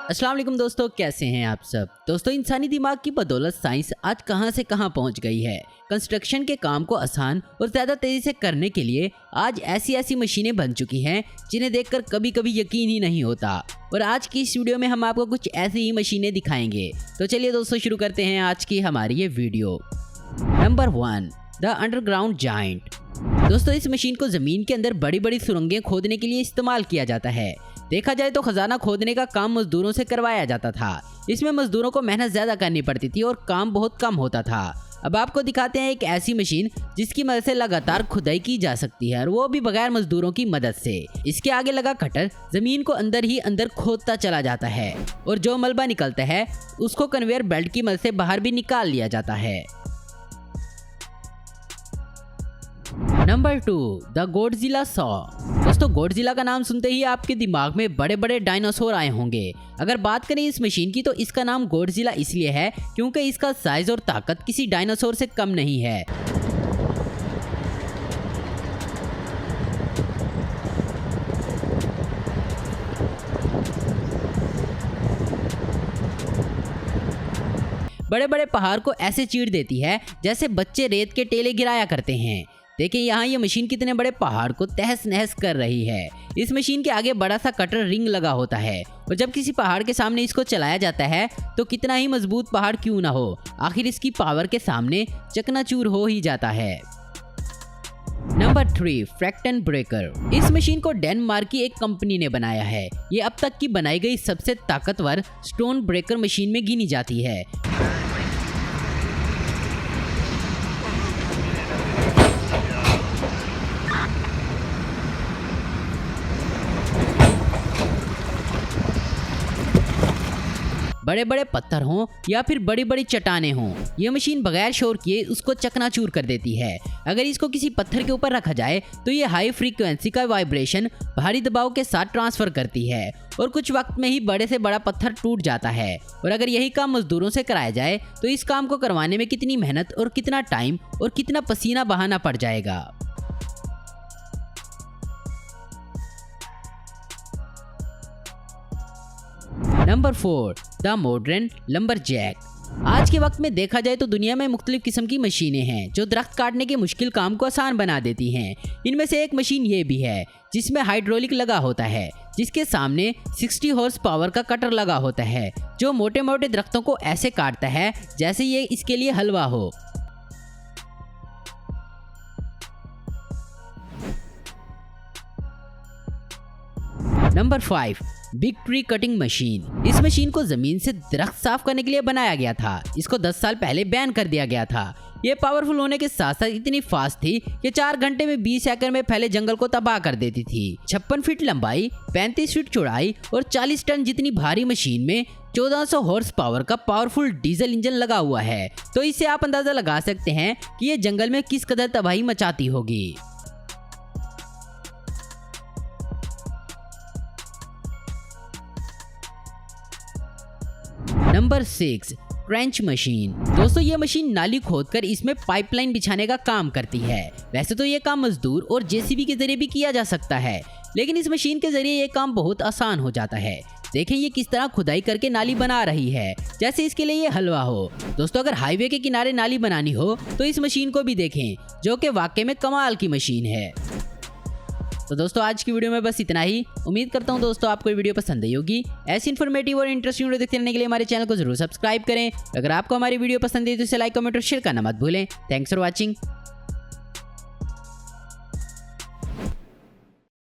अस्सलाम वालेकुम दोस्तों, कैसे हैं आप सब। दोस्तों, इंसानी दिमाग की बदौलत साइंस आज कहां से कहां पहुंच गई है। कंस्ट्रक्शन के काम को आसान और ज़्यादा तेज़ी से करने के लिए आज ऐसी मशीनें बन चुकी हैं जिन्हें देखकर कभी कभी यकीन ही नहीं होता। और आज की इस वीडियो में हम आपको कुछ ऐसी ही मशीनें दिखाएंगे। तो चलिए दोस्तों, शुरू करते हैं आज की हमारी ये video. Number 1, the underground giant. दोस्तों, इस मशीन को ज़मीन के अंदर बड़ी बड़ी सुरंगें खोदने के लिए इस्तेमाल किया जाता है। देखा जाए तो खजाना खोदने का काम मजदूरों से करवाया जाता था। इसमें मजदूरों को मेहनत ज्यादा करनी पड़ती थी और काम बहुत कम होता था। अब आपको दिखाते हैं एक ऐसी मशीन जिसकी मदद से लगातार खुदाई की जा सकती है, और वो भी बगैर मजदूरों की मदद से। इसके आगे लगा कटर जमीन को अंदर ही अंदर खोदता चला जाता है, और जो मलबा निकलता है उसको कन्वेयर बेल्ट की मदद से बाहर भी निकाल लिया जाता है। Number 2, the Godzilla saw. दोस्तों, गॉडजिला का नाम सुनते ही आपके दिमाग में बड़े बड़े डायनासोर आए होंगे। अगर बात करें इस मशीन की तो इसका नाम गॉडजिला इसलिए है क्योंकि इसका साइज और ताकत किसी डायनासोर से कम नहीं है। बड़े बड़े पहाड़ को ऐसे चीर देती है जैसे बच्चे रेत के टेले गिराया करते हैं। देखिए यहाँ ये मशीन कितने बड़े पहाड़ को तहस नहस कर रही है। इस मशीन के आगे बड़ा सा कटर रिंग लगा होता है, और जब किसी पहाड़ के सामने इसको चलाया जाता है तो कितना ही मजबूत पहाड़ क्यों ना हो, आखिर इसकी पावर के सामने चकनाचूर हो ही जाता है। नंबर 3, फ्रैक्टन ब्रेकर। इस मशीन को डेनमार्क की एक कंपनी ने बनाया है। ये अब तक की बनाई गई सबसे ताकतवर स्टोन ब्रेकर मशीन में गिनी जाती है। बड़े बड़े पत्थर हों या फिर बड़ी बड़ी चट्टानें हों, ये मशीन बगैर शोर किए उसको चकनाचूर कर देती है। अगर इसको किसी पत्थर के ऊपर रखा जाए तो ये हाई फ्रीक्वेंसी का वाइब्रेशन भारी दबाव के साथ ट्रांसफर करती है, और कुछ वक्त में ही बड़े से बड़ा पत्थर टूट जाता है। और अगर यही काम मजदूरों से कराया जाए तो इस काम को करवाने में कितनी मेहनत और कितना टाइम और कितना पसीना बहाना पड़ जाएगा। Number 4, the modern lumberjack. आज के वक्त में देखा जाए तो दुनिया में मुख्तलिफ किस्म की मशीनें हैं जो दरख्त काटने के मुश्किल काम को आसान बना देती हैं। इनमें से एक मशीन ये भी है जिसमें हाइड्रोलिक लगा होता है, जिसके सामने 60 हॉर्स पावर का कटर लगा होता है, जो मोटे मोटे दरख्तों को ऐसे काटता है जैसे ये इसके लिए हलवा हो। Number 5, big tree cutting machine. इस मशीन को जमीन से दरख्त साफ करने के लिए बनाया गया था। इसको 10 साल पहले बैन कर दिया गया था। ये पावरफुल होने के साथ साथ इतनी फास्ट थी कि 4 घंटे में 20 एकड़ में फैले जंगल को तबाह कर देती थी। 56 फीट लंबाई, 35 फीट चौड़ाई और 40 टन जितनी भारी मशीन में 1400 हॉर्स पावर का पावरफुल डीजल इंजन लगा हुआ है। तो इससे आप अंदाजा लगा सकते हैं कि ये जंगल में किस कदर तबाही मचाती होगी। Number 6, trench machine. दोस्तों, ये मशीन नाली खोदकर इसमें पाइपलाइन बिछाने का काम करती है। वैसे तो ये काम मजदूर और जेसीबी के जरिए भी किया जा सकता है, लेकिन इस मशीन के जरिए ये काम बहुत आसान हो जाता है। देखें ये किस तरह खुदाई करके नाली बना रही है, जैसे इसके लिए ये हलवा हो। दोस्तों, अगर हाईवे के किनारे नाली बनानी हो तो इस मशीन को भी देखें, जो कि वाकई में कमाल की मशीन है। तो दोस्तों, आज की वीडियो में बस इतना ही। उम्मीद करता हूँ दोस्तों आपको ये वीडियो पसंद आई होगी। ऐसी इन्फॉर्मेटिव और इंटरेस्टिंग वीडियो देखते रहने के लिए हमारे चैनल को जरूर सब्सक्राइब करें। अगर आपको हमारी वीडियो पसंद है तो इसे लाइक, कमेंट और शेयर करना मत भूलें। Thanks for watching.